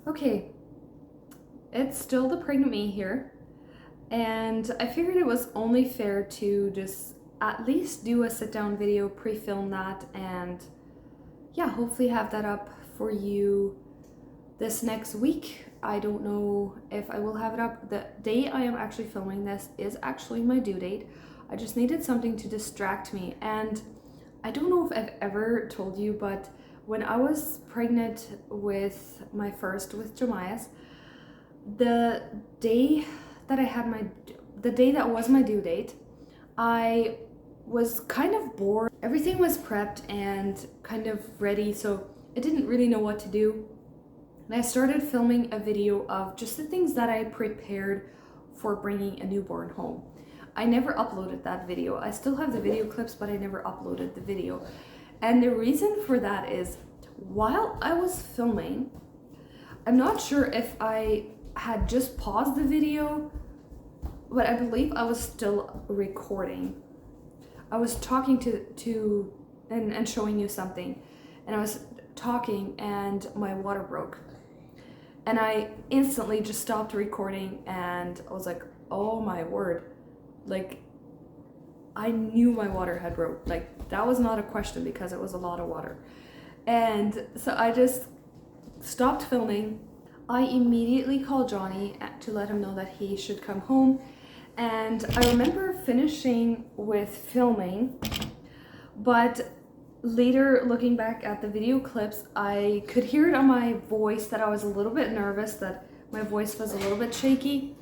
Okay, it's still the pregnant me here, and I figured it was only fair to just at least do a sit-down video, pre-film that, and yeah, hopefully have that up for you this next week. I don't know if I will have it up. The day I am actually filming this is actually my due date. I just needed something to distract me, and I don't know if I've ever told you, but when I was pregnant with my first, with Jemias, the day that the day that was my due date, I was kind of bored. Everything was prepped and kind of ready, so I didn't really know what to do. And I started filming a video of just the things that I prepared for bringing a newborn home. I never uploaded that video. I still have the video clips, but I never uploaded the video. And the reason for that is, while I was filming, I'm not sure if I had just paused the video, but I believe I was still recording. I was talking and showing you something, and I was talking and my water broke. And I instantly just stopped recording, and I was like, oh my word. Like, I knew my water had broke. Like, that was not a question because it was a lot of water. And so I just stopped filming. I immediately called Johnny to let him know that he should come home. And I remember finishing with filming, but later, looking back at the video clips, I could hear it on my voice that I was a little bit nervous, that my voice was a little bit shaky.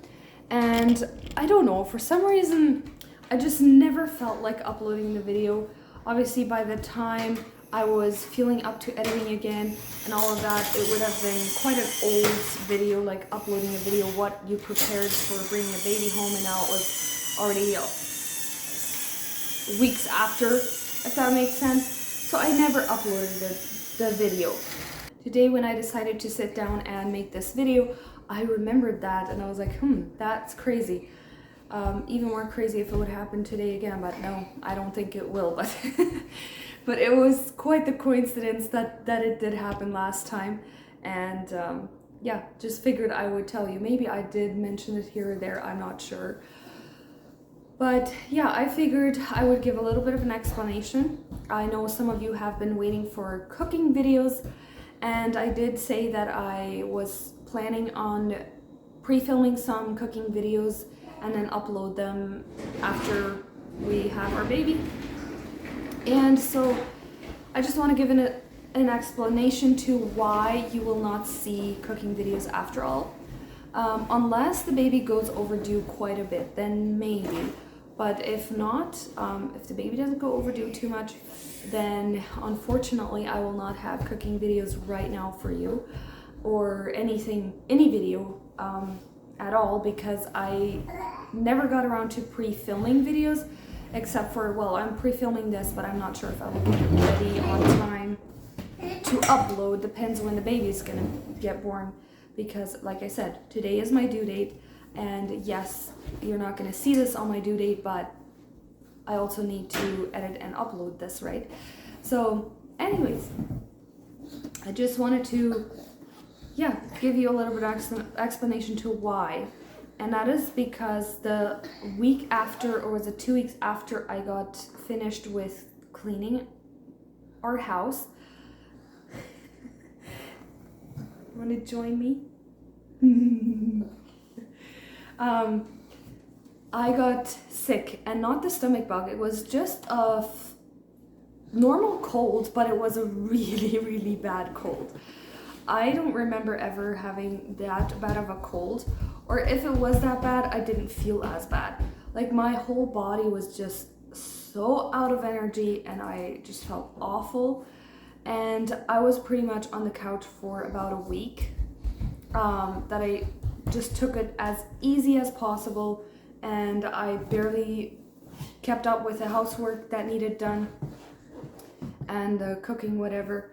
And I don't know, for some reason, I just never felt like uploading the video. Obviously, by the time I was feeling up to editing again and all of that, it would have been quite an old video, like uploading a video, what you prepared for bringing a baby home, and now it was already weeks after, if that makes sense. So I never uploaded the video. Today, when I decided to sit down and make this video, I remembered that, and I was like, that's crazy. Even more crazy if it would happen today again, but no, I don't think it will. But but it was quite the coincidence that it did happen last time, and yeah, just figured I would tell you. Maybe I did mention it here or there, I'm not sure. But yeah, I figured I would give a little bit of an explanation. I know some of you have been waiting for cooking videos, and I did say that I was planning on pre-filming some cooking videos and then upload them after we have our baby. And so I just want to give an explanation to why you will not see cooking videos after all. Unless the baby goes overdue quite a bit, then maybe. But if not, if the baby doesn't go overdue too much, then unfortunately I will not have cooking videos right now for you, or any video at all, because I never got around to pre-filming videos, except for, well, I'm pre-filming this, but I'm not sure if I will be ready on time to upload. Depends when the baby's gonna get born, because like I said, today is my due date, and yes, you're not gonna see this on my due date, but I also need to edit and upload this, right? So anyways, I just wanted to give you a little bit of explanation to why. And that is because the week after, or was it 2 weeks after I got finished with cleaning our house, want to join me? I got sick, and not the stomach bug. It was just a normal cold, but it was a really, really bad cold. I don't remember ever having that bad of a cold, or if it was that bad, I didn't feel as bad. Like, my whole body was just so out of energy, and I just felt awful. And I was pretty much on the couch for about a week, that I just took it as easy as possible, and I barely kept up with the housework that needed done and the cooking, whatever.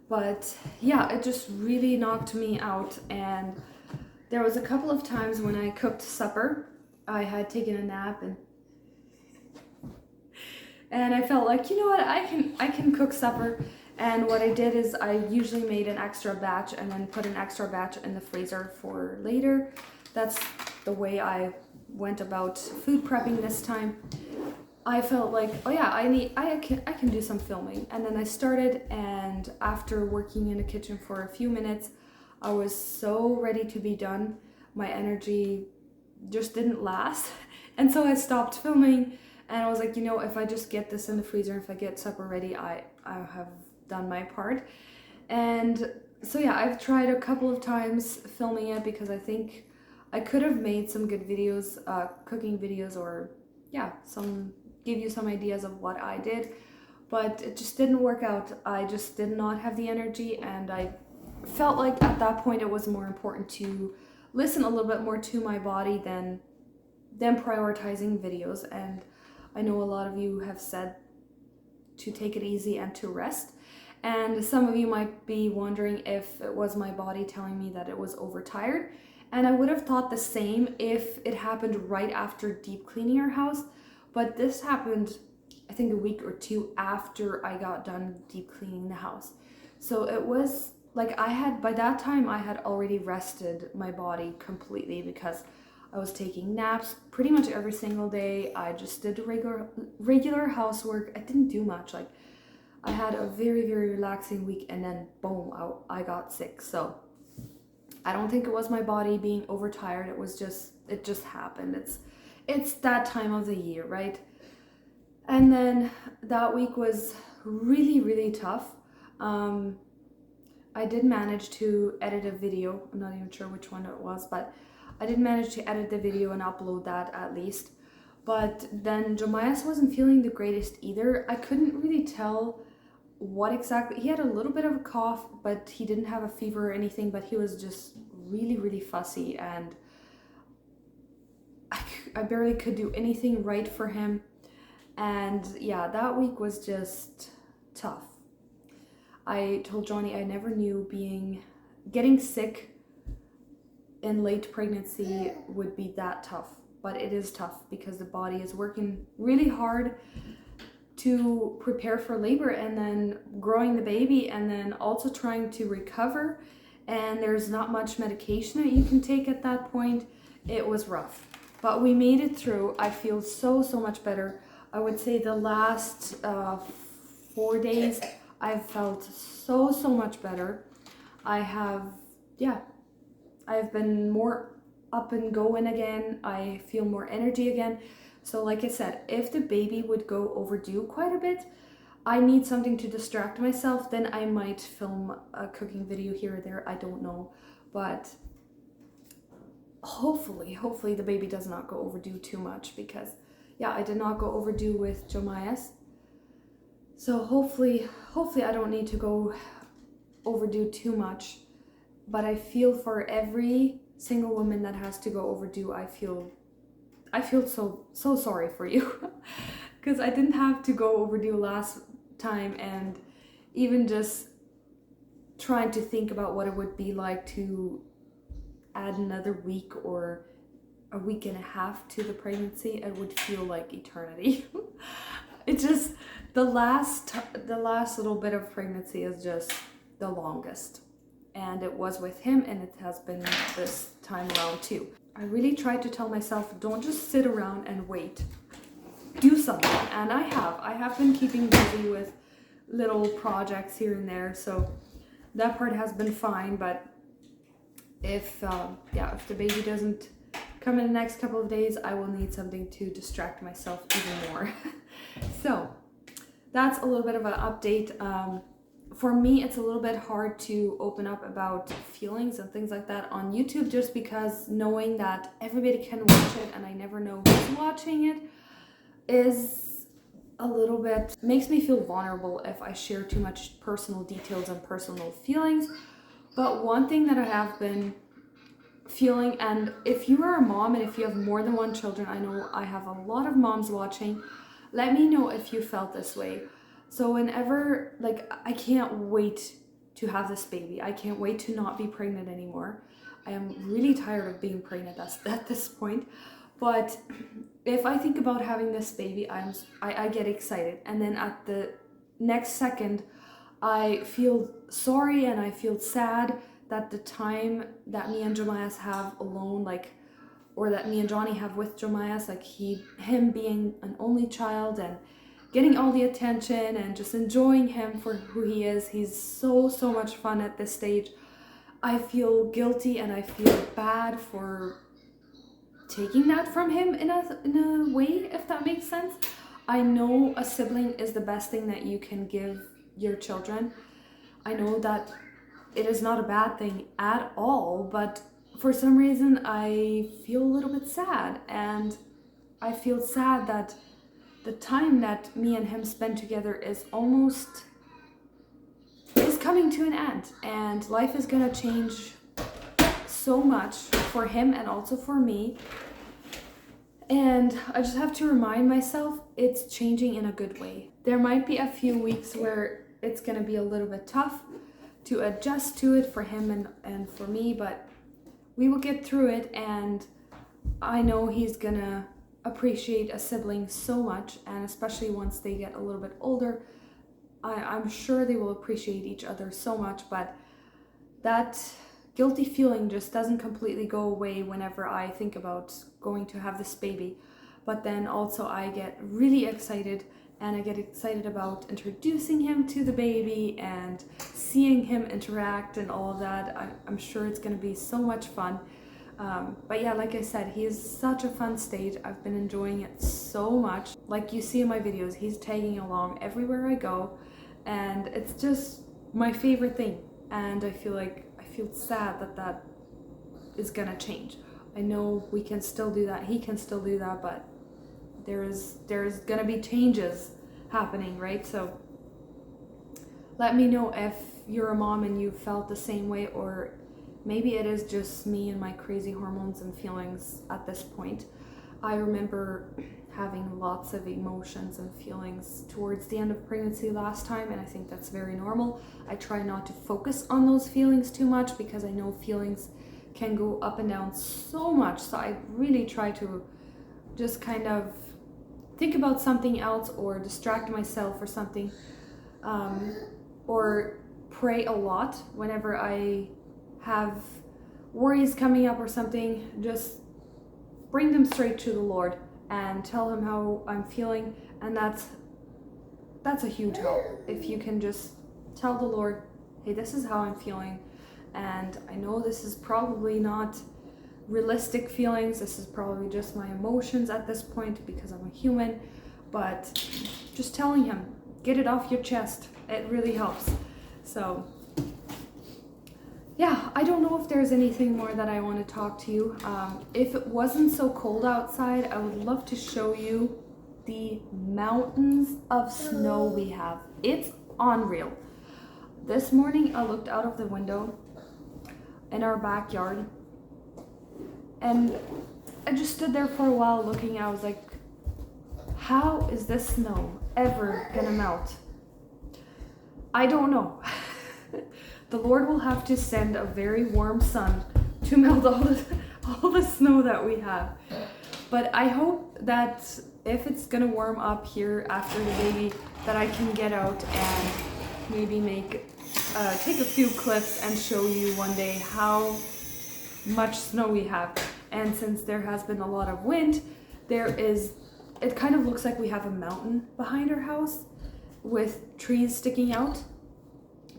But yeah, it just really knocked me out, and there was a couple of times when I cooked supper. I had taken a nap, and I felt like, you know what, I can cook supper, And what I did is I usually made an extra batch and then put an extra batch in the freezer for later. That's the way I went about food prepping this time. I felt like, oh yeah, I can do some filming. And then I started, and after working in the kitchen for a few minutes, I was so ready to be done. My energy just didn't last. And so I stopped filming, and I was like, you know, if I just get this in the freezer, if I get supper ready, I have done my part. And so yeah, I've tried a couple of times filming it because I think I could have made some good videos, cooking videos, or yeah, give you some ideas of what I did, but it just didn't work out. I just did not have the energy, and I felt like at that point it was more important to listen a little bit more to my body than prioritizing videos. And I know a lot of you have said to take it easy and to rest. And some of you might be wondering if it was my body telling me that it was overtired. And I would have thought the same if it happened right after deep cleaning our house. But this happened, I think, a week or two after I got done deep cleaning the house. So it was like by that time I had already rested my body completely because I was taking naps pretty much every single day. I just did regular housework. I didn't do much. Like, I had a very, very relaxing week, and then boom, I got sick. So I don't think it was my body being overtired. It just happened. It's that time of the year, right? And then that week was really, really tough. I did manage to edit a video. I'm not even sure which one it was, but I did manage to edit the video and upload that at least. But then Jemias wasn't feeling the greatest either. I couldn't really tell what exactly. He had a little bit of a cough, but he didn't have a fever or anything, but he was just really, really fussy, and I barely could do anything right for him. And yeah, that week was just tough. I told Johnny I never knew getting sick in late pregnancy would be that tough, but it is tough because the body is working really hard to prepare for labor and then growing the baby and then also trying to recover, and there's not much medication that you can take at that point. It was rough, but we made it through. I feel so much better. I would say the last 4 days I've felt so much better. I've been more up and going again. I feel more energy again. So like I said, if the baby would go overdue quite a bit, I need something to distract myself, then I might film a cooking video here or there. I don't know, but hopefully the baby does not go overdue too much, because yeah, I did not go overdue with Jemias. So hopefully I don't need to go overdue too much. But I feel for every single woman that has to go overdue, I feel so sorry for you. Because I didn't have to go overdue last time, and even just trying to think about what it would be like to add another week or a week and a half to the pregnancy, it would feel like eternity. It's just the last little bit of pregnancy is just the longest, and it was with him, and it has been this time around too. I really tried to tell myself, don't just sit around and wait, do something, and I have been keeping busy with little projects here and there, so that part has been fine. But if the baby doesn't come in the next couple of days, I will need something to distract myself even more. So that's a little bit of an update. For me, it's a little bit hard to open up about feelings and things like that on YouTube, just because knowing that everybody can watch it and I never know who's watching it is a little bit, makes me feel vulnerable if I share too much personal details and personal feelings. But one thing that I have been feeling, and if you are a mom and if you have more than one children, I know I have a lot of moms watching, let me know if you felt this way. So whenever, like, I can't wait to have this baby. I can't wait to not be pregnant anymore. I am really tired of being pregnant at this point. But if I think about having this baby, I get excited. And then at the next second, I feel sorry and I feel sad that the time that me and Jemias have alone, like, or that me and Johnny have with Jemias, like him being an only child and getting all the attention and just enjoying him for who he is. He's so much fun at this stage. I feel guilty and I feel bad for taking that from him in a way, if that makes sense. I know a sibling is the best thing that you can give your children. I know that it is not a bad thing at all, but for some reason I feel a little bit sad, and I feel sad that the time that me and him spend together is coming to an end, and life is gonna change so much for him and also for me. And I just have to remind myself it's changing in a good way. There might be a few weeks where it's gonna be a little bit tough to adjust to it for him and for me, but we will get through it, and I know he's gonna appreciate a sibling so much, and especially once they get a little bit older, I'm sure they will appreciate each other so much. But that guilty feeling just doesn't completely go away whenever I think about going to have this baby. But then also I get really excited, and I get excited about introducing him to the baby and seeing him interact and all of that. I'm sure it's going to be so much fun. But yeah, like I said, he is such a fun stage. I've been enjoying it so much. Like you see in my videos, he's tagging along everywhere I go, and it's just my favorite thing. And I feel sad that is gonna change. I know we can still do that, he can still do that, but there's gonna be changes happening, right? So let me know if you're a mom and you felt the same way, or maybe it is just me and my crazy hormones and feelings at this point. I remember having lots of emotions and feelings towards the end of pregnancy last time, and I think that's very normal. I try not to focus on those feelings too much because I know feelings can go up and down so much. So I really try to just kind of think about something else or distract myself or something, or pray a lot whenever I have worries coming up or something. Just bring them straight to the Lord and tell him how I'm feeling, and that's a huge help. If you can just tell the Lord, hey, this is how I'm feeling, and I know this is probably not realistic feelings, this is probably just my emotions at this point because I'm a human, but just telling him, get it off your chest, it really helps. So yeah, I don't know if there's anything more that I want to talk to you. If it wasn't so cold outside, I would love to show you the mountains of snow we have. It's unreal. This morning I looked out of the window in our backyard, and I just stood there for a while looking. I was like, how is this snow ever gonna melt? I don't know. The Lord will have to send a very warm sun to melt all the snow that we have. But I hope that if it's gonna warm up here after the baby, that I can get out and maybe take a few clips and show you one day how much snow we have. And since there has been a lot of wind, it kind of looks like we have a mountain behind our house with trees sticking out.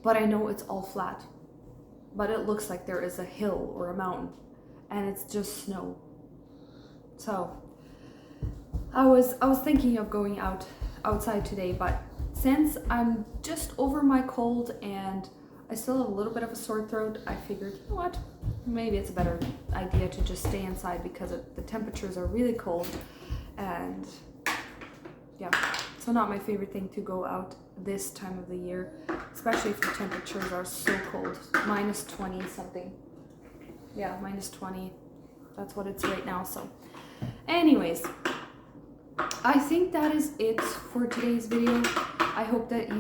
But I know it's all flat, but it looks like there is a hill or a mountain, and it's just snow. So I was thinking of going outside today, but since I'm just over my cold and I still have a little bit of a sore throat, I figured, you know what, maybe it's a better idea to just stay inside because the temperatures are really cold, and yeah, so not my favorite thing to go out this time of the year, especially if the temperatures are so cold, minus 20 something. Yeah, minus 20, that's what it's right now. So anyways, I think that is it for today's video. I hope that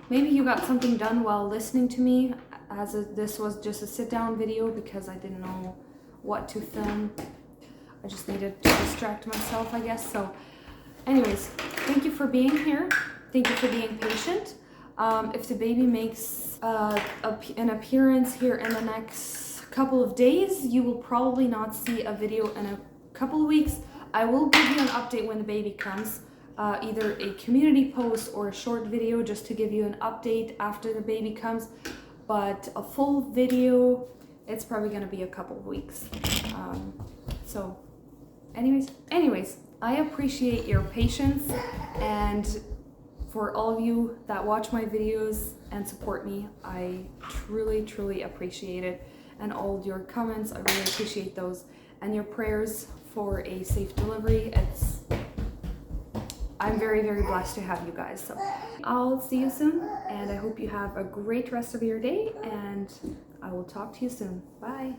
maybe you got something done while listening to me, as this was just a sit down video because I didn't know what to film. I just needed to distract myself, I guess. So anyways, thank you for being here. Thank you for being patient. If the baby makes an appearance here in the next couple of days, you will probably not see a video in a couple of weeks. I will give you an update when the baby comes, either a community post or a short video just to give you an update after the baby comes, but a full video, it's probably going to be a couple of weeks. So anyways, I appreciate your patience, and for all of you that watch my videos and support me, I truly appreciate it. And all your comments, I really appreciate those. And your prayers for a safe delivery. I'm very blessed to have you guys. So I'll see you soon, and I hope you have a great rest of your day, and I will talk to you soon. Bye.